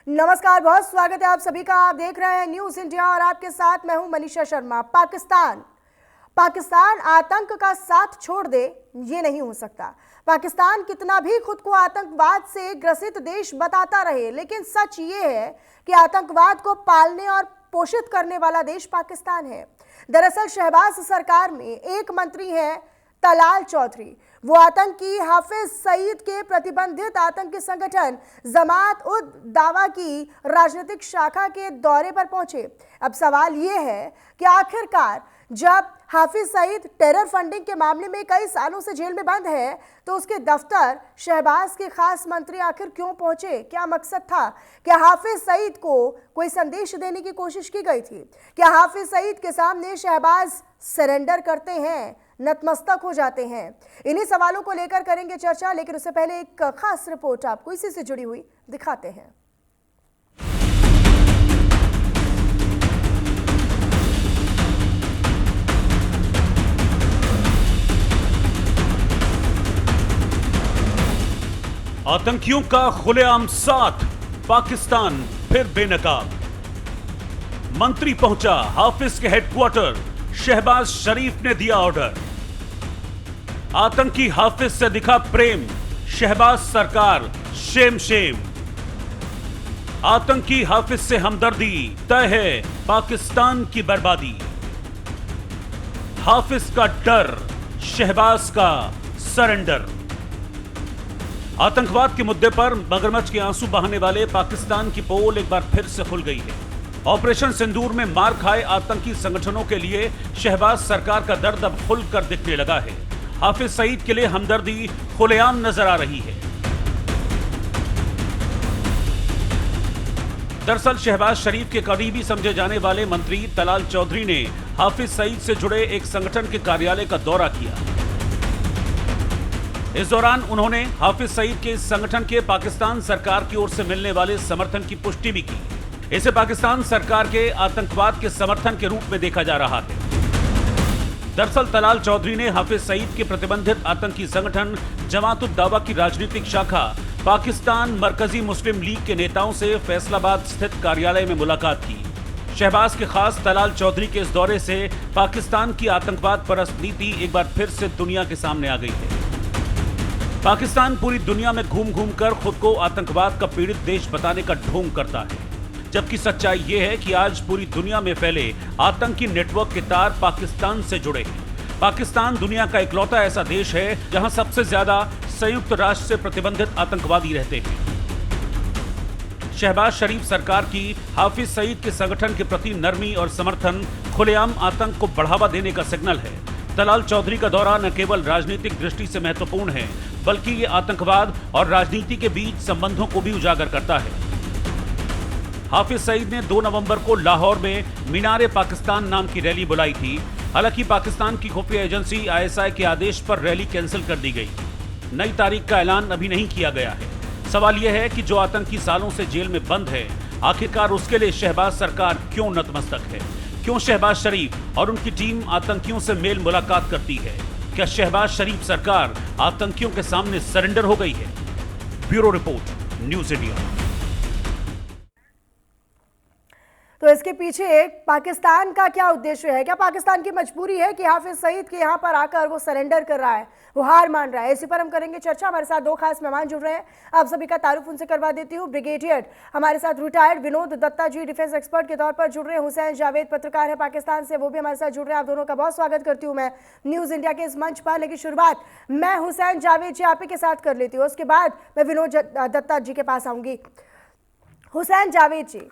नमस्कार, बहुत स्वागत है आप सभी का। आप देख रहे हैं न्यूज इंडिया और आपके साथ मैं हूं मनीषा शर्मा। पाकिस्तान आतंक का साथ छोड़ दे, ये नहीं हो सकता। पाकिस्तान कितना भी खुद को आतंकवाद से ग्रसित देश बताता रहे, लेकिन सच ये है कि आतंकवाद को पालने और पोषित करने वाला देश पाकिस्तान है। दरअसल शहबाज सरकार में एक मंत्री हैं तलाल चौधरी। वो आतंकी हाफिज सईद के प्रतिबंधित आतंकी संगठन जमात उद दावा की राजनीतिक शाखा के दौरे पर पहुंचे। अब सवाल ये है कि आखिरकार जब हाफिज सईद टेरर फंडिंग के मामले में कई सालों से जेल में बंद है, तो उसके दफ्तर शहबाज के खास मंत्री आखिर क्यों पहुंचे? क्या मकसद था? क्या हाफिज सईद को कोई संदेश देने की कोशिश की गई थी? क्या हाफिज सईद के सामने शहबाज सरेंडर करते हैं, नतमस्तक हो जाते हैं? इन्हीं सवालों को लेकर करेंगे चर्चा, लेकिन उससे पहले एक खास रिपोर्ट आपको इसी से जुड़ी हुई दिखाते हैं। आतंकियों का खुलेआम साथ, पाकिस्तान फिर बेनकाब। मंत्री पहुंचा हाफिज के हेडक्वार्टर, शहबाज शरीफ ने दिया ऑर्डर। आतंकी हाफिज से दिखा प्रेम, शहबाज सरकार शेम शेम। आतंकी हाफिज से हमदर्दी, तय है पाकिस्तान की बर्बादी। हाफिज का डर, शहबाज का सरेंडर। आतंकवाद के मुद्दे पर मगरमच्छ के आंसू बहाने वाले पाकिस्तान की पोल एक बार फिर से खुल गई है। ऑपरेशन सिंदूर में मार खाए आतंकी संगठनों के लिए शहबाज सरकार का दर्द अब खुलकर दिखने लगा है। हाफिज सईद के लिए हमदर्दी खुलेआम नजर आ रही है। दरअसल शहबाज शरीफ के करीबी समझे जाने वाले मंत्री तलाल चौधरी ने हाफिज सईद से जुड़े एक संगठन के कार्यालय का दौरा किया। इस दौरान उन्होंने हाफिज सईद के इस संगठन के पाकिस्तान सरकार की ओर से मिलने वाले समर्थन की पुष्टि भी की। इसे पाकिस्तान सरकार के आतंकवाद के समर्थन के रूप में देखा जा रहा है। दरअसल तलाल चौधरी ने हाफिज सईद के प्रतिबंधित आतंकी संगठन जमात उद दावा की राजनीतिक शाखा पाकिस्तान मरकजी मुस्लिम लीग के नेताओं से फैसलाबाद स्थित कार्यालय में मुलाकात की। शहबाज के खास तलाल चौधरी के इस दौरे से पाकिस्तान की आतंकवाद परस्त नीति एक बार फिर से दुनिया के सामने आ गई है। पाकिस्तान पूरी दुनिया में घूम घूम कर खुद को आतंकवाद का पीड़ित देश बताने का ढोंग करता है, जबकि सच्चाई यह है कि आज पूरी दुनिया में फैले आतंकी नेटवर्क के तार पाकिस्तान से जुड़े हैं। पाकिस्तान दुनिया का इकलौता ऐसा देश है जहां सबसे ज्यादा संयुक्त राष्ट्र से प्रतिबंधित आतंकवादी रहते हैं। शहबाज शरीफ सरकार की हाफिज सईद के संगठन के प्रति नरमी और समर्थन खुलेआम आतंक को बढ़ावा देने का सिग्नल है। तलाल चौधरी का दौरा न केवल राजनीतिक दृष्टि से महत्वपूर्ण है, बल्कि ये आतंकवाद और राजनीति के बीच संबंधों को भी उजागर करता है। हाफिज सईद ने 2 नवंबर को लाहौर में मीनार पाकिस्तान नाम की रैली बुलाई थी। हालांकि पाकिस्तान की खुफिया एजेंसी ISI के आदेश पर रैली कैंसिल कर दी गई। नई तारीख का ऐलान अभी नहीं किया गया है। सवाल यह है कि जो आतंकी सालों से जेल में बंद है, आखिरकार उसके लिए शहबाज सरकार क्यों नतमस्तक है? क्यों शहबाज शरीफ और उनकी टीम आतंकियों से मेल मुलाकात करती है? क्या शहबाज शरीफ सरकार आतंकियों के सामने सरेंडर हो गई है? Bureau report, news India. तो इसके पीछे पाकिस्तान का क्या उद्देश्य है? क्या पाकिस्तान की मजबूरी है कि हाफिज सईद के यहाँ पर आकर वो सरेंडर कर रहा है, वो हार मान रहा है? इसी पर हम करेंगे चर्चा। हमारे साथ 2 खास मेहमान जुड़ रहे हैं, आप सभी का तारुफ उनसे करवा देती हूँ। ब्रिगेडियर हमारे साथ रिटायर्ड विनोद दत्ता जी डिफेंस एक्सपर्ट के तौर पर जुड़ रहे हैं। हुसैन जावेद पत्रकार है पाकिस्तान से, वो भी हमारे साथ जुड़ रहे हैं। आप दोनों का बहुत स्वागत करती हूँ मैं न्यूज इंडिया के इस मंच पर। लेकिन शुरुआत मैं हुसैन जावेद जी आप ही के साथ कर लेती हूँ, उसके बाद मैं विनोद दत्ता जी के पास आऊंगी। हुसैन जावेद जी,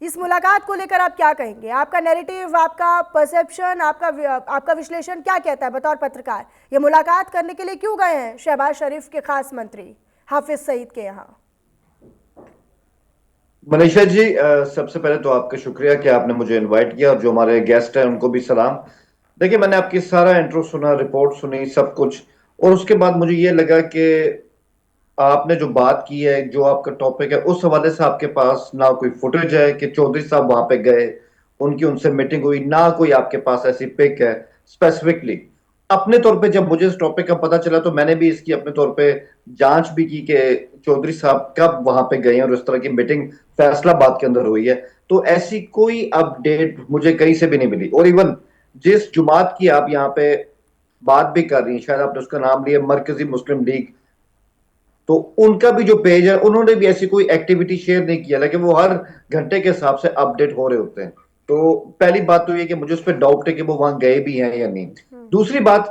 इस मुलाकात को लेकर आप क्या कहेंगे? आपका नैरेटिव, आपका परसेप्शन, आपका विश्लेषण क्या कहता है बतौर पत्रकार? ये मुलाकात करने के लिए क्यों गए हैं शहबाज शरीफ के खास मंत्री हाफिज सईद के यहाँ? मनीषा जी, सबसे पहले तो आपका शुक्रिया कि आपने मुझे इनवाइट किया, और जो हमारे गेस्ट हैं उनको भी सलाम। देखिए, मैंने आपकी सारा इंट्रो सुना, रिपोर्ट सुनी, सब कुछ, और उसके बाद मुझे ये लगा कि आपने जो बात की है, जो आपका टॉपिक है, उस हवाले से आपके पास ना कोई फुटेज है कि चौधरी साहब वहां पे गए, उनकी उनसे मीटिंग हुई, ना कोई आपके पास ऐसी पिक है स्पेसिफिकली। अपने तौर पे जब मुझे इस टॉपिक का पता चला तो मैंने भी इसकी अपने तौर पे जांच भी की कि चौधरी साहब कब वहां पे गए हैं और इस तरह की मीटिंग फैसलाबाद के अंदर हुई है। तो ऐसी कोई अपडेट मुझे कहीं से भी नहीं मिली। और इवन जिस जुमात की आप यहाँ पे बात भी कर रही हैं, शायद आपने उसका नाम लिया, मरकजी मुस्लिम लीग, तो उनका भी जो पेज है उन्होंने भी ऐसी कोई एक्टिविटी शेयर नहीं किया, लेकिन वो हर घंटे के हिसाब से अपडेट हो रहे होते हैं। तो पहली बात तो ये कि मुझे उस पर डाउट है कि वो वहां गए भी हैं या नहीं। दूसरी बात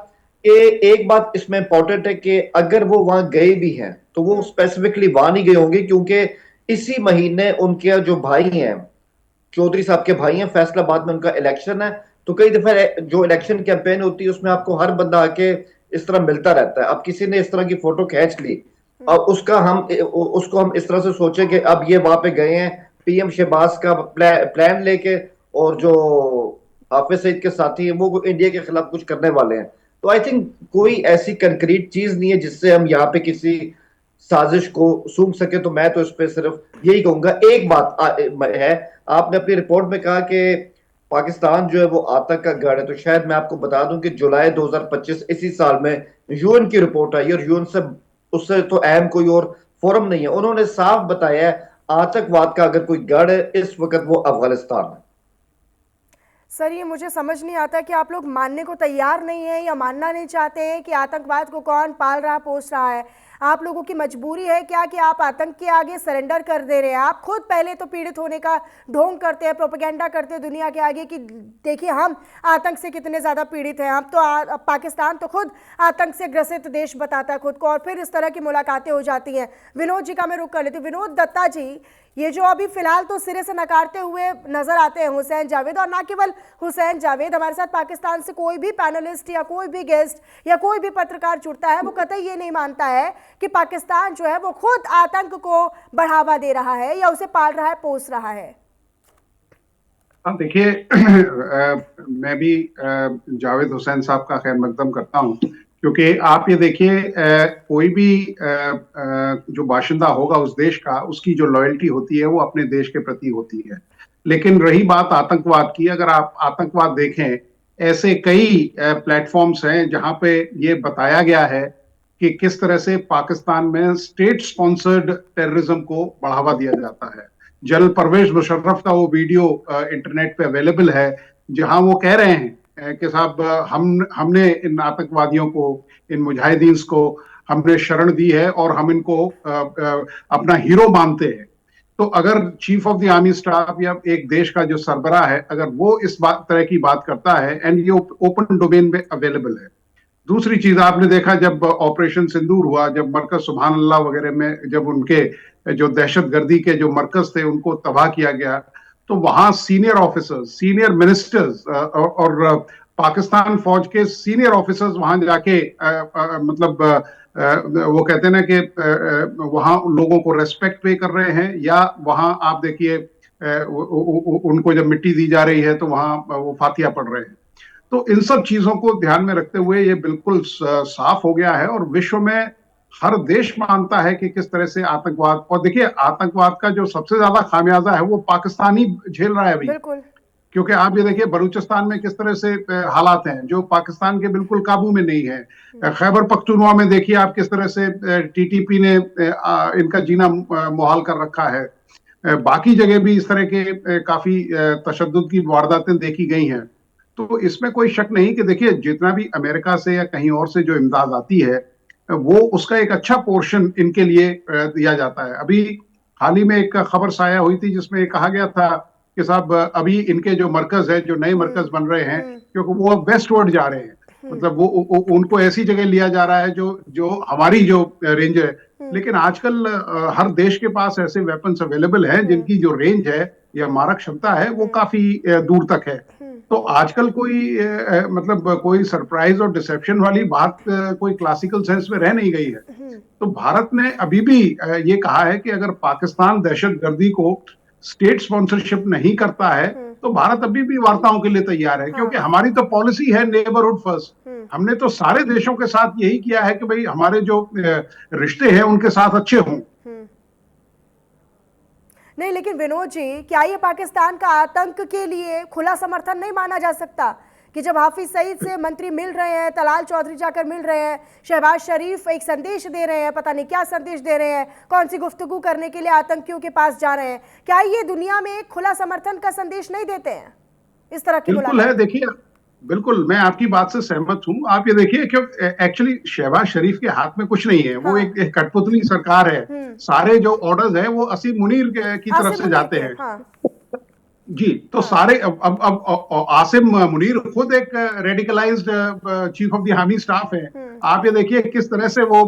कि एक बात इसमें इंपॉर्टेंट है कि अगर वो वहां गए भी हैं तो वो स्पेसिफिकली वहां नहीं गए होंगे, क्योंकि इसी महीने उनके जो भाई हैं, चौधरी साहब के भाई हैं, फैसलाबाद में उनका इलेक्शन है। तो कई दफा जो इलेक्शन कैंपेन होती है उसमें आपको हर बंदा आके इस तरह मिलता रहता है। अब किसी ने इस तरह की फोटो खींच ली और उसको हम इस तरह से सोचे कि अब ये वहां पे गए हैं पीएम शहबाज का प्लान लेके, और जो हाफिज सईद के साथी हैं वो इंडिया के खिलाफ कुछ करने वाले हैं। तो आई थिंक कोई ऐसी कंक्रीट चीज नहीं है जिससे हम यहाँ पे किसी साजिश को सूंघ सके। तो मैं तो इस पे सिर्फ यही कहूंगा। एक बात है, आपने अपनी रिपोर्ट में कहा कि पाकिस्तान जो है वो आतंक का गढ़ है, तो शायद मैं आपको बता दूं कि जुलाई 2025 इसी साल में यूएन की रिपोर्ट आई, और यूएन से उससे तो अहम कोई और फोरम नहीं है। उन्होंने साफ बताया है आतंकवाद का अगर कोई गढ़ है इस वक्त वो अफगानिस्तान है। सर, ये मुझे समझ नहीं आता कि आप लोग मानने को तैयार नहीं है या मानना नहीं चाहते हैं कि आतंकवाद को कौन पाल रहा पोस रहा है। आप लोगों की मजबूरी है क्या कि आप आतंक के आगे सरेंडर कर दे रहे हैं? आप खुद पहले तो पीड़ित होने का ढोंग करते हैं, प्रोपेगेंडा करते हैं दुनिया के आगे कि देखिए हम आतंक से कितने ज़्यादा पीड़ित हैं। अब तो पाकिस्तान तो खुद आतंक से ग्रसित देश बताता है खुद को, और फिर इस तरह की मुलाकातें हो जाती हैं। विनोद जी का मैं रुख कर लेती हूँ। विनोद दत्ता जी, ये जो अभी फिलहाल तो सिरे से नकारते हुए नजर आते हैं हुसैन जावेद, और ना केवल हुसैन जावेद, हमारे साथ पाकिस्तान से कोई भी पैनलिस्ट या कोई भी गेस्ट या कोई भी पत्रकार जुड़ता है वो कतई ये नहीं मानता है कि पाकिस्तान जो है वो खुद आतंक को बढ़ावा दे रहा है या उसे पाल रहा है, पोस रहा है। हाँ, देखिए मैं भी जावेद हुसैन साहब का खैर मकदम करता हूँ, क्योंकि आप ये देखिए कोई भी जो बाशिंदा होगा उस देश का, उसकी जो लॉयल्टी होती है वो अपने देश के प्रति होती है। लेकिन रही बात आतंकवाद की, अगर आप आतंकवाद देखें, ऐसे कई प्लेटफॉर्म्स हैं जहां पे ये बताया गया है कि किस तरह से पाकिस्तान में स्टेट स्पॉन्सर्ड टेररिज्म को बढ़ावा दिया जाता है। जनरल परवेज मुशर्रफ का वो वीडियो इंटरनेट पे अवेलेबल है, जहां वो कह रहे हैं कि साहब हमने इन आतंकवादियों को, इन मुजाहिदीन को हमने शरण दी है और हम इनको अपना हीरो मानते हैं। तो अगर chief of the army staff या एक देश का जो सरबराह है, अगर वो इस तरह की बात करता है, एंड ये ओपन डोमेन में अवेलेबल है। दूसरी चीज आपने देखा जब ऑपरेशन सिंदूर हुआ, जब मरकज सुभान अल्लाह वगैरह में जब उनके जो दहशतगर्दी के जो मरकज थे उनको तबाह किया गया, तो वहां सीनियर ऑफिसर्स, सीनियर मिनिस्टर्स और पाकिस्तान फौज के सीनियर ऑफिसर्स वहां जाके मतलब वो कहते हैं ना कि वहां लोगों को रेस्पेक्ट पे कर रहे हैं, या वहां आप देखिए उनको जब मिट्टी दी जा रही है तो वहां वो फातिया पढ़ रहे हैं। तो इन सब चीजों को ध्यान में रखते हुए ये बिल्कुल साफ हो गया है, और विश्व में हर देश मानता है कि किस तरह से आतंकवाद, और देखिए आतंकवाद का जो सबसे ज्यादा खामियाजा है वो पाकिस्तान ही झेल रहा है अभी। क्योंकि आप ये देखिए बलूचिस्तान में किस तरह से हालात हैं जो पाकिस्तान के बिल्कुल काबू में नहीं है। खैबर पख्तूनख्वा में देखिए आप किस तरह से टीटीपी ने इनका जीना मुहाल कर रखा है। बाकी जगह भी इस तरह के काफी तशद्दुद की वारदातें देखी गई हैं। तो इसमें कोई शक नहीं कि देखिए जितना भी अमेरिका से या कहीं और से जो इमदाद आती है वो उसका एक अच्छा पोर्शन इनके लिए दिया जाता है। अभी हाल ही में एक खबर साया हुई थी जिसमें कहा गया था कि साहब अभी इनके जो मरकज है, जो नए मरकज बन रहे हैं, क्योंकि वो अब वेस्टवर्ड जा रहे हैं, मतलब वो उनको ऐसी जगह लिया जा रहा है जो हमारी जो रेंज है। लेकिन आजकल हर देश के पास ऐसे वेपन्स अवेलेबल हैं जिनकी जो रेंज है या मारक क्षमता है वो काफी दूर तक है। तो आजकल कोई मतलब कोई सरप्राइज और डिसेप्शन वाली बात कोई क्लासिकल सेंस में रह नहीं गई है। तो भारत ने अभी भी ये कहा है कि अगर पाकिस्तान दहशतगर्दी को स्टेट स्पॉन्सरशिप नहीं करता है तो भारत अभी भी वार्ताओं के लिए तैयार है, क्योंकि हमारी तो पॉलिसी है नेबरहुड फर्स्ट। हमने तो सारे देशों के साथ यही किया है कि भाई हमारे जो रिश्ते हैं उनके साथ अच्छे हों। नहीं, लेकिन विनोद जी, क्या ये पाकिस्तान का आतंक के लिए खुला समर्थन नहीं माना जा सकता? कि जब हाफिज सईद से मंत्री मिल रहे हैं, तलाल चौधरी जाकर मिल रहे हैं, शहबाज शरीफ एक संदेश दे रहे हैं, पता नहीं क्या संदेश दे रहे हैं, कौन सी गुफ्तगू करने के लिए आतंकियों के पास जा रहे हैं, क्या ये दुनिया में एक खुला समर्थन का संदेश नहीं देते हैं इस तरह की बिल्कुल है। देखिए, बिल्कुल मैं आपकी बात से सहमत हूं। आप ये देखिए कि एक्चुअली शहबाज शरीफ के हाथ में कुछ नहीं है। वो एक कठपुतली सरकार है। सारे जो ऑर्डर्स हैं वो असीम मुनीर की तरफ से जाते हैं। जी, तो सारे अब आसिम मुनीर खुद एक radicalised chief of the army staff है। आप ये देखिए किस तरह से वो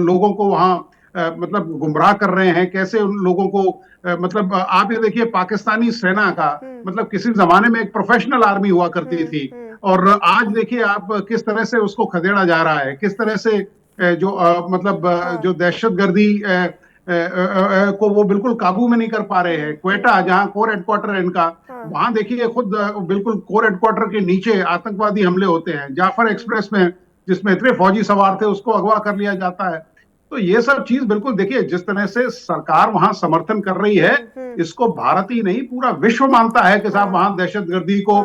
लोगों को वहां मतलब गुमराह कर रहे हैं, कैसे उन लोगों को मतलब आप ये देखिए पाकिस्तानी सेना का मतलब किसी जमाने में एक प्रोफेशनल आर्मी हुआ करती थी, और आज देखिए आप किस तरह से उसको खदेड़ा जा रहा है, किस तरह से जो मतलब जो दहशतगर्दी को वो बिल्कुल काबू में नहीं कर पा रहे हैं। क्वेटा जहां कोर हेडक्वार्टर है इनका, वहां देखिए खुद बिल्कुल कोर हेडक्वार्टर के नीचे आतंकवादी हमले होते हैं। जाफर एक्सप्रेस में जिसमें इतने फौजी सवार थे उसको अगवा कर लिया जाता है। तो ये सब चीज बिल्कुल देखिए जिस तरह से सरकार वहां समर्थन कर रही है, इसको भारत ही नहीं पूरा विश्व मानता है कि साहब वहां दहशतगर्दी को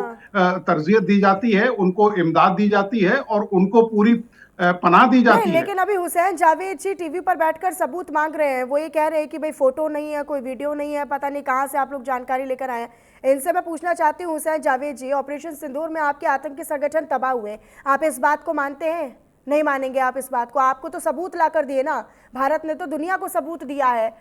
तरजीह दी जाती है, उनको इमदाद दी जाती है और उनको पूरी पनाह दी जाती है। लेकिन अभी हुसैन जावेद जी टीवी पर बैठकर सबूत मांग रहे हैं। वो ये कह रहे हैं कि भाई फोटो नहीं है, कोई वीडियो नहीं है, पता नहीं कहां से आप लोग जानकारी लेकर आए हैं। इनसे मैं पूछना चाहती हूँ हुसैन जावेद जी, ऑपरेशन सिंदूर में आपके आतंकी संगठन तबाह हुए, आप इस बात को मानते हैं? नहीं मानेंगे आप इस बात को? आपको तो सबूत ला कर दिए ना, भारत ने तो दुनिया को सबूत दिया है,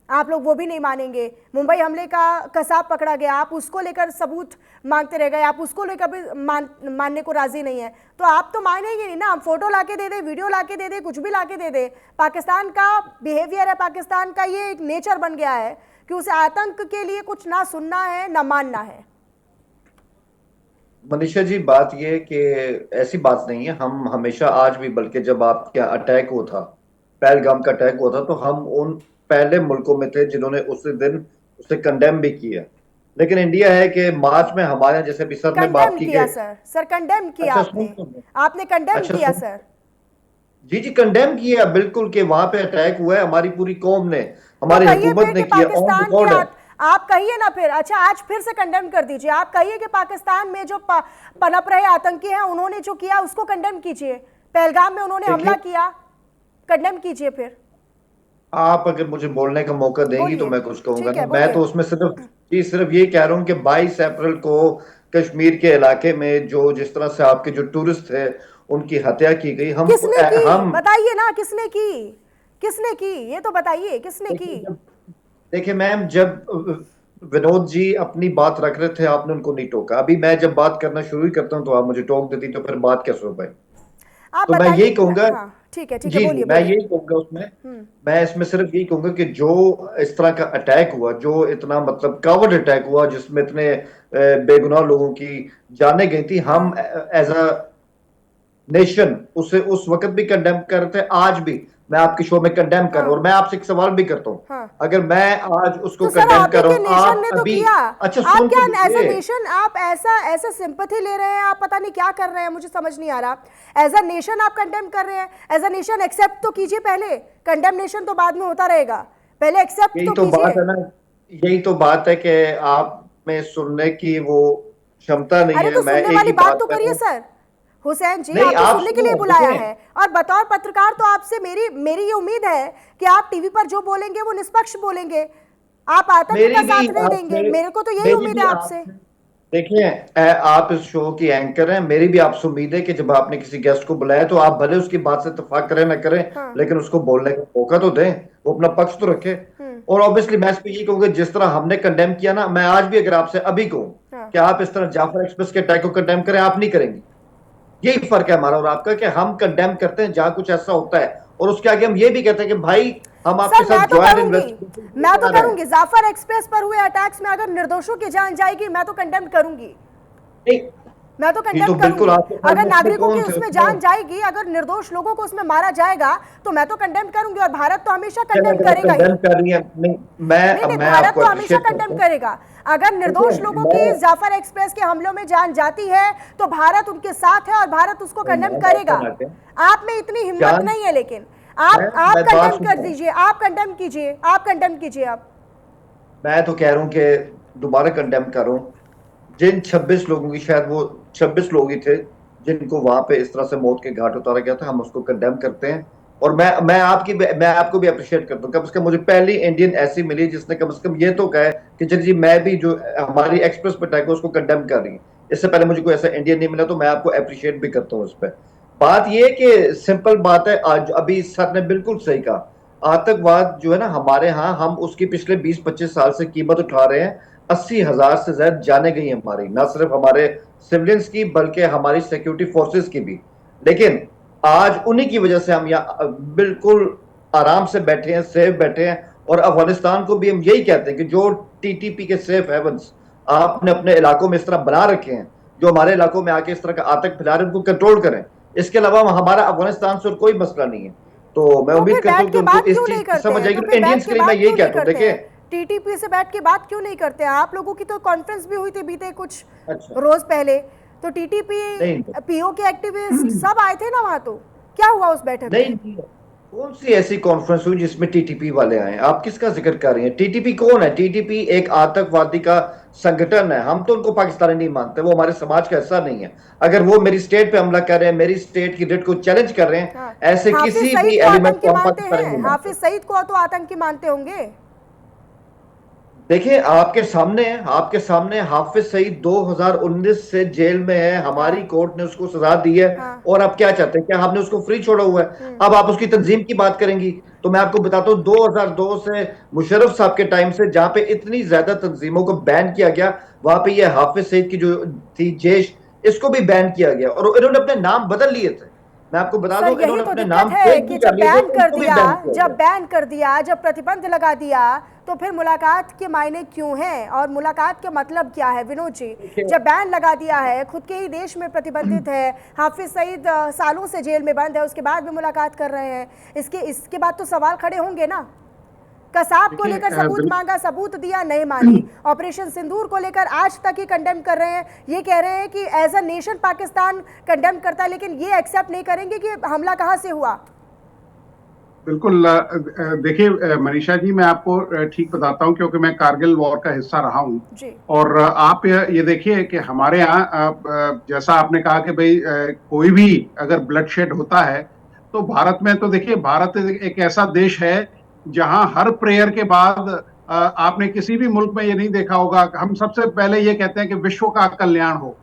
आप लोग वो भी नहीं मानेंगे। मुंबई हमले का कसाब पकड़ा गया, आप उसको लेकर सबूत मांगते रह गए, आप उसको लेकर भी मानने को राजी नहीं है। तो आप तो मानेंगे नहीं ना, हम फोटो लाके दे दे, वीडियो लाके दे दे, कुछ भी लाके दे दे। पाकिस्तान का बिहेवियर है, पाकिस्तान का ये एक नेचर बन गया है कि उसे आतंक के लिए कुछ ना सुनना है ना मानना है। मनीषा जी, बात ये कि ऐसी बात नहीं है। हम हमेशा, आज भी, बल्कि जब आपका अटैक हुआ था, पहलगाम का अटैक हुआ था, तो हम उन पहले मुल्कों में थे जिन्होंने उसी दिन उसे कंडेम भी किया। लेकिन इंडिया है कि मार्च में हमारे जैसे भी सर ने बात की, सर कंडेम किया आपने कंडेम किया सर? जी जी, कंडेम किया बिल्कुल, कि वहां पे अटैक हुआ है, हमारी पूरी कौम ने, हमारी हुकूमत ने किया। आप कहिए ना फिर। अच्छा, आज फिर से कंडेम कर दीजिए। आप कहिए कि पाकिस्तान में जो पनप रहे आतंकी हैं उन्होंने जो किया उसको कंडेम कीजिए। पहलगाम में उन्होंने हमला किया, कंडेम कीजिए। फिर आप अगर मुझे बोलने का मौका देंगी तो मैं कुछ कहूंगा ना। मैं तो उसमें सिर्फ ये कह रहा हूँ कि 22 अप्रैल को कश्मीर के इलाके में जो जिस तरह से आपके जो टूरिस्ट थे उनकी हत्या की गई, हम बताइए ना किसने की, ये तो बताइए किसने की। देखिए मैम, जब विनोद जी अपनी बात रख रहे थे आपने उनको नहीं टोका। अभी मैं जब बात करना शुरू ही करता हूँ तो आप मुझे टोक देती, तो फिर बात कैसे हो पाई? तो मैं यही कहूंगा, ठीक है जी, मैं यही कहूंगा उसमें, मैं इसमें सिर्फ यही कहूंगा कि जो इस तरह का अटैक हुआ, जो इतना मतलब कावर्ड अटैक हुआ जिसमें इतने बेगुनाह लोगों की जानें गई थी, हम एज अ नेशन उसे उस वक्त भी कंडेम कर रहे थे, आज भी मैं आपके शो में कंडेम कर रहा हूँ। और मैं आपसे एक सवाल भी करता हूँ, अगर मैं आज उसको कंडेम कर रहा हूँ, आप अभी अच्छा सुन, एज अ नेशन आप ऐसा सिंपैथी ले रहे हैं, आप पता नहीं क्या कर रहे हैं, मुझे समझ नहीं आ रहा। एज अ नेशन आप कंडेम कर रहे हैं, एज अ नेशन एक्सेप्ट तो कीजिए पहले, कंडेमनेशन तो बाद में होता रहेगा, पहले एक्सेप्ट तो कीजिए। बात है ना, यही तो बात है कि आप में सुनने की वो क्षमता नहीं है। मैं एक ही बात तो करिए सर। हुसैन जी, आपको सुनने के लिए बुलाया है, और बतौर पत्रकार तो आपसे मेरी ये उम्मीद है कि आप टीवी पर जो बोलेंगे वो निष्पक्ष बोलेंगे, आप आतंक का साथ नहीं देंगे। मेरे को तो यही उम्मीद है आपसे। देखिए, आप इस शो की एंकर हैं, मेरी भी आपसे उम्मीद है कि जब आपने किसी गेस्ट को बुलाया तो आप भले उसकी बात से इत्तेफाक करें ना करें, लेकिन उसको बोलने का मौका तो दें, वो अपना पक्ष तो रखे। और ऑब्वियसली मैं इसको ये कहूंगा, जिस तरह हमने कंडेम किया ना, मैं आज भी अगर आपसे अभी कहूँ कि आप इस तरह जाफर एक्सप्रेस के अटैक को कंडेम करें, आप नहीं करेंगे। यही फर्क है हमारा और आपका, कि हम कंडेम करते हैं जहां कुछ ऐसा होता है, और उसके आगे हम ये भी कहते हैं कि भाई हम आपके साथ मैं तो करूंगी। जाफर एक्सप्रेस पर हुए अटैक्स में अगर निर्दोषों की जान जाएगी, मैं तो कंडेम करूंगी, मैं तो कंडेम करूंगी। अगर नागरिकों की उसमें जान जाएगी, अगर निर्दोष लोगों को उसमें मारा जाएगा, तो मैं तो कंडेम करूंगी। और भारत तो हमेशा कंडेम करेगा ही। भारत तो हमेशा कंडेम करेगा। अगर निर्दोष लोगों की जाफर एक्सप्रेस के हमलों में जान जाती है तो भारत उनके साथ है और भारत उसको कंडेम करेगा। आप में इतनी हिम्मत नहीं है, लेकिन आप कंडेम कर दीजिए, आप कंडेम कीजिए, आप कंडेम कीजिए। आप, मैं तो कह रहा हूं कि दोबारा कंडेम करूं, जिन 26 लोगों की, शायद वो 26 लोग ही थे जिनको वहां पे इस तरह से मौत के घाट उतारा गया था। हम उसको कंडेम करते हैं और मैं आपको भी अप्रिशिएट करता हूँ। कम से कम मुझे पहली इंडियन ऐसी मिली जिसने कम से कम ये तो कहा है कि चलिए जी मैं भी जो हमारी एक्सप्रेस अटैक है उसको कंडेम कर रही है। इससे पहले मुझे कोई ऐसा इंडियन नहीं मिला, तो मैं आपको अप्रिशिएट भी करता हूँ उस पर। बात ये कि सिंपल बात है, आज अभी सर ने बिल्कुल सही कहा, आतंकवाद जो है ना हमारे यहाँ, हम उसकी पिछले 20-25 साल से कीमत उठा रहे हैं। 80,000 से ज्यादा जाने गई हमारी, ना सिर्फ हमारे सिविलियंस की बल्कि हमारी सिक्योरिटी फोर्सेस की भी। लेकिन आज उन्हीं की वजह से हम यहाँ बिल्कुल आराम से बैठे हैं, सेफ बैठे हैं। और अफगानिस्तान को भी हम यही कहते हैं कि जो टीटीपी के सेफ हेवंस आपने अपने इलाकों में इस तरह बना रखे हैं, जो हमारे इलाकों में आके इस तरह का आतंक फैला रहे हैं, उनको कंट्रोल करें। इसके अलावा हमारा अफगानिस्तान से कोई मसला नहीं है। तो मैं तो उम्मीद फिर करता हूँ बैठ कि के उनको बात इस क्यों चीज नहीं की करते समझ हैं? आएगी। तो फिर बैठ इंडियंस के के लिए मैं बात यही क्यों नहीं कहता हूँ, करते देखिए। हैं? टीटीपी से बैठ के बात क्यों नहीं करते हैं? आप लोगों की तो कॉन्फ्रेंस भी हुई थी बीते कुछ अच्छा। रोज पहले, तो टीटीपी नहीं पीओ के एक्टिविस्ट सब आए थे ना वहां, तो क्या हुआ उस बैठक में? नहीं, कौन सी ऐसी कॉन्फ्रेंस हुई जिसमें टीटीपी वाले आए? आप किसका जिक्र कर रही हैं? टीटीपी कौन है? टीटीपी एक आतंकवादी का संगठन है। हम तो उनको पाकिस्तानी नहीं मानते, वो हमारे समाज का हिस्सा नहीं है। अगर वो मेरी स्टेट पे हमला कर रहे हैं, मेरी स्टेट की रिट को चैलेंज कर रहे हैं, हाँ। ऐसे हाफिज किसी सईद भी को एलिमेंट आतंकी को हम मानते पाकिस्तानी हैं? नहीं मानते। हाफिज सईद को तो आतंकी मानते होंगे। देखिए, आपके सामने हाफिज सईद 2019 से जेल में है। हमारी हाँ। कोर्ट ने उसको सजा दी है। हाँ। और अब क्या चाहते हैं? क्या आपने उसको फ्री छोड़ा हुआ है? अब आप उसकी तंजीम की बात करेंगी तो मैं आपको बताता हूँ, 2002 से मुशर्रफ साहब के टाइम से जहां पे इतनी ज्यादा तंजीमों को बैन किया गया, वहां पे ये हाफिज सईद की जो थी जेश, इसको भी बैन किया गया और इन्होंने अपने नाम बदल लिए थे। मैं आपको बता सर दूं, यही इन्होंने तो अपने दिक्कत नाम है चेंज भी कि कर जब लिए थे, बैन कर उनको भी दिया, बैन किया जब गया। बैन कर दिया, जब प्रतिबंध लगा दिया, तो फिर मुलाकात के मायने क्यों हैं और मुलाकात का मतलब क्या है विनोद जी? जब बैन लगा दिया है, खुद के ही देश में प्रतिबंधित है, हाफिज सईद सालों से जेल में बंद है, उसके बाद भी मुलाकात कर रहे हैं, इसके बाद तो सवाल खड़े होंगे ना। कसाब को लेकर सबूत मांगा, सबूत दिया, नहीं मानी। ऑपरेशन सिंदूर को लेकर आज तक ही कंडेम कर रहे हैं, ये कह रहे हैं कि as a nation Pakistan condemn करता है, लेकिन ये एक्सेप्ट नहीं करेंगे कि हमला कहां से हुआ। बिल्कुल। देखिए मनीषा जी, मैं आपको ठीक बताता हूं क्योंकि मैं कारगिल वॉर का हिस्सा रहा हूं। जी। और आप ये देखिए कि हमारे यहाँ जैसा आपने कहा कि भाई कोई भी अगर ब्लड शेड होता है तो भारत में, तो देखिए भारत एक ऐसा देश है जहां हर प्रेयर के बाद आपने किसी भी मुल्क में ये नहीं देखा होगा, हम सबसे पहले ये कहते हैं कि विश्व का कल्याण हो।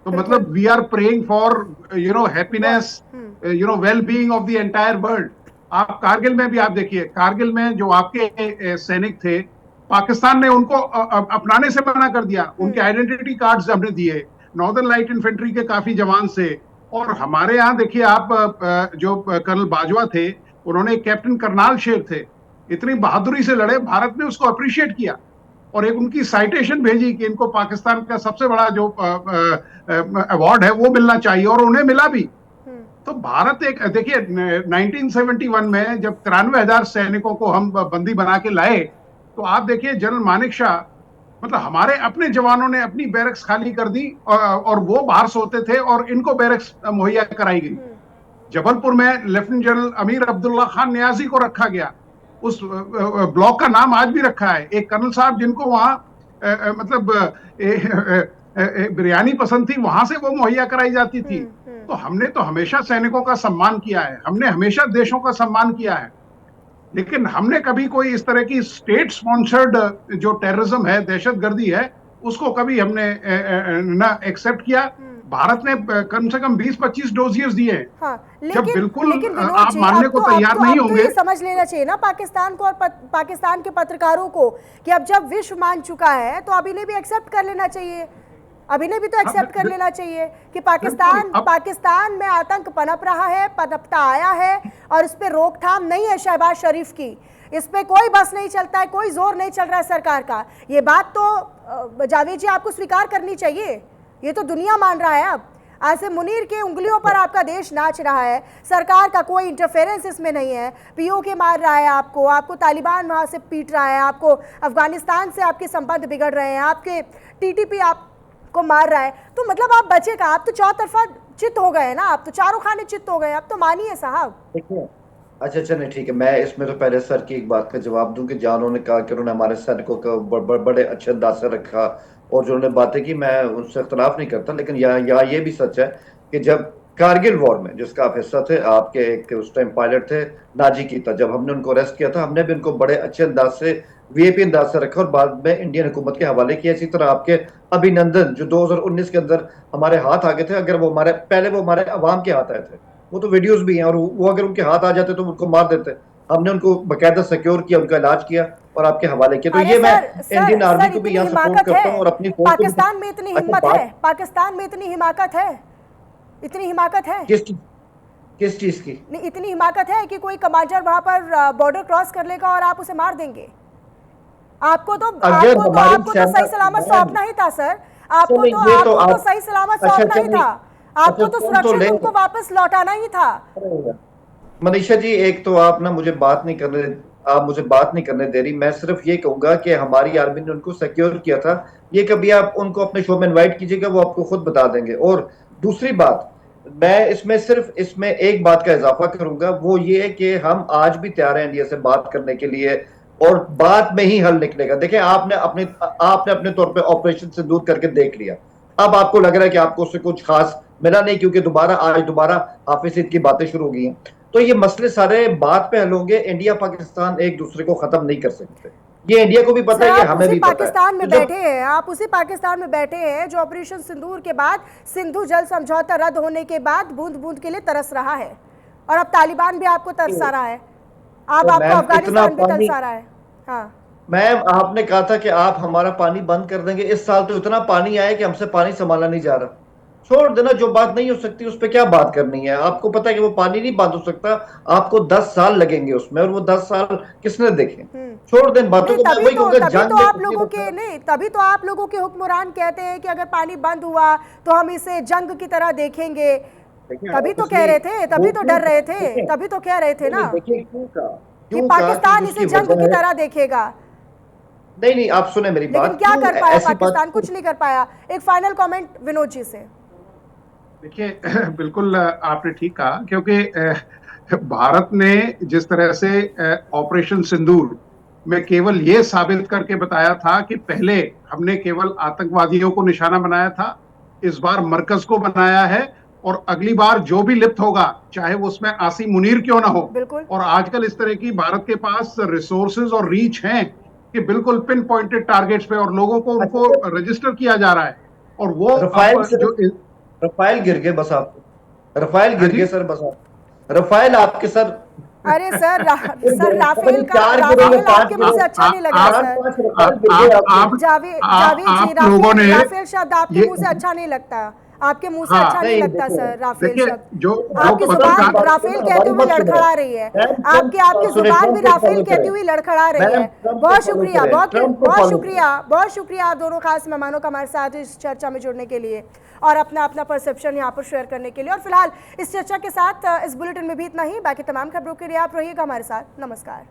तो मतलब we are praying for happiness, well being of the entire world. आप कारगिल में भी आप देखिए, कारगिल में जो आपके सैनिक थे, पाकिस्तान ने उनको अपनाने से मना कर दिया, उनके आइडेंटिटी कार्ड्स हमने दिए, नॉर्दर्न लाइट इन्फेंट्री के काफी जवान से। और हमारे यहाँ देखिए आप जो कर्नल बाजवा थे, उन्होंने कैप्टन करनाल शेर थे, इतनी बहादुरी से लड़े, भारत ने उसको अप्रिशिएट किया और एक उनकी साइटेशन भेजी कि इनको पाकिस्तान का सबसे बड़ा जो अवार्ड है वो मिलना चाहिए, और उन्हें मिला भी। तो भारत एक, देखिए 1971 में जब 93,000 सैनिकों को हम बंदी बना के लाए, तो आप देखिए जनरल मानेक शाह, मतलब हमारे अपने जवानों ने अपनी बैरक्स खाली कर दी और वो बाहर सोते थे और इनको बैरक्स मुहैया कराई गई। जबलपुर में lieutenant general Amir Abdullah Khan Niazi को रखा गया, उस ब्लॉक का नाम आज भी रखा है। एक कर्नल साहब जिनको वहां मतलब बिरयानी पसंद थी, वहां से वो मुहैया कराई जाती थी। तो हमने तो हमेशा सैनिकों का सम्मान किया है, हमने हमेशा देशों का सम्मान किया है, लेकिन हमने कभी कोई इस तरह की स्टेट स्पॉन्सर्ड जो टेररिज्म है, दहशतगर्दी है, उसको कभी हमने ना एक्सेप्ट किया। भारत ने कम से कम 20-25 डोजियर्स दिए हैं। हाँ, जब बिल्कुल विनोद आप जी, मानने को तैयार नहीं होंगे। ये समझ लेना चाहिए ना पाकिस्तान को और पाकिस्तान के पत्रकारों को कि अब जब विश्व मान चुका है तो अभी ने भी एक्सेप्ट कर लेना चाहिए, अभी ने भी तो एक्सेप्ट कर लेना चाहिए कि पाकिस्तान में आतंक पनप रहा है, पनपता आया है, और इस पे रोकथाम नहीं है शहबाज शरीफ की, इस पे कोई बस नहीं चलता है, कोई जोर नहीं चल रहा है सरकार का। ये बात तो जावेद जी आपको स्वीकार करनी चाहिए, ये तो दुनिया मान रहा है। अब आज से मुनीर के उंगलियों पर आपका देश नाच रहा है, सरकार का कोई इंटरफेरेंस इसमें नहीं है। पीओके मार रहा है आपको तालिबान वहां से पीट रहा है, आपको अफगानिस्तान से आपके संबंध बिगड़ रहे हैं, आपके टीटीपी आपको मार रहा है, तो मतलब आप बचे का, आप तो चौतरफा चित हो गए ना, आप तो चारों खाने चित हो गए, अब तो मानिए साहब। अच्छा नहीं, ठीक है। मैं इसमें तो पहले सर की एक बात का जवाब दूं कि जहाँ उन्होंने कहा कि उन्होंने हमारे सैनिकों को बड़े अच्छे अंदाज से रखा और जो उन्होंने बातें की मैं उनसे इख्तलाफ नहीं करता, लेकिन यहाँ ये भी सच है कि जब कारगिल वॉर में जिसका आप हिस्सा थे, आपके एक उस टाइम पायलट थे नाजी कीता, जब हमने उनको अरेस्ट किया था, हमने भी उनको बड़े अच्छे अंदाज से वीआईपी अंदाज से रखा और बाद में इंडियन हुकूमत के हवाले किया। इसी तरह आपके अभिनंदन जो 2019 के अंदर हमारे हाथ आ गए थे, अगर वो हमारे अवाम के हाथ आए थे, वो तो वीडियोस भी हैं, और वो अगर उनके हाथ आ जाते तो उनको मार देते। हमने उनको बाकायदा सिक्योर किया, उनका इलाज किया और आपके हवाले किया। तो अरे ये मैं sir, Indian sir, army sir, को भी इतनी यहाँ सपोर्ट हिमाकत करता है हूँ और अपनी फोर्स को भी। पाकिस्तान में, इतनी हिम्मत अच्छा, है पाकिस्तान में, इतनी हिमाकत है, इतनी हिमाकत है, किस चीज की? नहीं इतनी हिमाकत है कि कोई कमांडर वहां पर बॉर्डर क्रॉस कर लेगा और आप उसे मार देंगे। आपको तो सही सलामत सौंपना ही था सर, आपको तो सही सलामत सौंपना ही था, आपको तो सुरक्षित उनको वापस लौटाना ही था। मनीषा जी, एक तो आप ना मुझे बात नहीं करने दे रही। मैं सिर्फ ये कहूंगा कि हमारी आर्मी ने उनको सिक्योर किया था। ये कभी आप उनको अपने शो में इनवाइट कीजिएगा, वो आपको खुद बता देंगे। और दूसरी बात, मैं इसमें एक बात का इजाफा करूंगा, वो ये है कि हम आज भी तैयार हैं इंडिया से बात करने के लिए और बात में ही हल निकलेगा। देखिए, आपने अपने तौर पे ऑपरेशन सिंदूर करके देख लिया, अब आपको लग रहा है कि आपको उससे कुछ खास मिला नहीं, क्योंकि आज दोबारा हाफिज सईद की बातें शुरू हो गई हैं। तो ये मसले सारे बात पे हल होंगे। इंडिया पाकिस्तान एक दूसरे को खत्म नहीं कर सकते, ये इंडिया को भी पता है, ये हमें भी पता है। पाकिस्तान में बैठे हैं आप, उसी पाकिस्तान में बैठे हैं जो ऑपरेशन सिंदूर के बाद, सिंधु जल समझौता रद्द होने के बाद बूंद बूंद के लिए तरस रहा है, और अब तालिबान भी आपको तरसा रहा है, आपको अफगानिस्तान भी तरसा रहा है। हाँ मैम, आपने कहा था कि आप हमारा पानी बंद कर देंगे। इस साल तो इतना पानी आया कि हमसे पानी संभाला नहीं जा रहा। छोड़ देना, जो बात नहीं हो सकती उस पर क्या बात करनी है। आपको पता है कि वो पानी नहीं बंद हो सकता, आपको 10 साल लगेंगे उसमें, और वो 10 साल किसने देखे। छोड़ दें बातों को। तभी तो आप लोगों के हुक्मरान कहते हैं कि अगर पानी बंद हुआ तो हम इसे जंग की तरह देखेंगे। तभी तो कह रहे थे, तभी तो डर रहे थे, तभी तो कह रहे थे ना कि पाकिस्तान इसे जंग की तरह देखेगा। नहीं, आप सुने मेरी बात। लेकिन क्या कर पाया पाकिस्तान? कुछ नहीं कर पाया। एक फाइनल कमेंट विनोद जी से। देखिए, बिल्कुल आपने ठीक कहा, क्योंकि भारत ने जिस तरह से ऑपरेशन सिंदूर में केवल ये साबित करके बताया था कि पहले हमने केवल आतंकवादियों को निशाना बनाया था, इस बार मरकज को बनाया है, और अगली बार जो भी लिप्त होगा, चाहे वो उसमें आसिम मुनीर क्यों ना हो। और आजकल इस तरह की भारत के पास रिसोर्सेज और रीच हैं कि बिल्कुल पिन पॉइंटेड टारगेट्स पे और लोगों को उनको रजिस्टर किया जा रहा है। और वो रफाइल गिर गए, बस आपको रफाइल गिर गए सर, बस रफाइल आपके सर। अरे सर राफेल आपके मुंह से अच्छा नहीं लगा सर। जावेद जी, राफेल शब्द आपके मुंह से अच्छा नहीं लगता, आपके मुंह से अच्छा नहीं लगता सर राफेल शब्द। आपकी जुबान राफेल कहते हुए लड़खड़ा रही है, आपकी जुबान भी राफेल कहती हुई लड़खड़ा रही है। बहुत शुक्रिया, बहुत शुक्रिया आप दोनों खास मेहमानों का हमारे साथ इस चर्चा में जुड़ने के लिए और अपना परसेप्शन यहाँ पर शेयर करने के लिए। और फिलहाल इस चर्चा के साथ इस बुलेटिन में भी इतना ही। बाकी तमाम खबरों के लिए आप रहिएगा हमारे साथ। नमस्कार।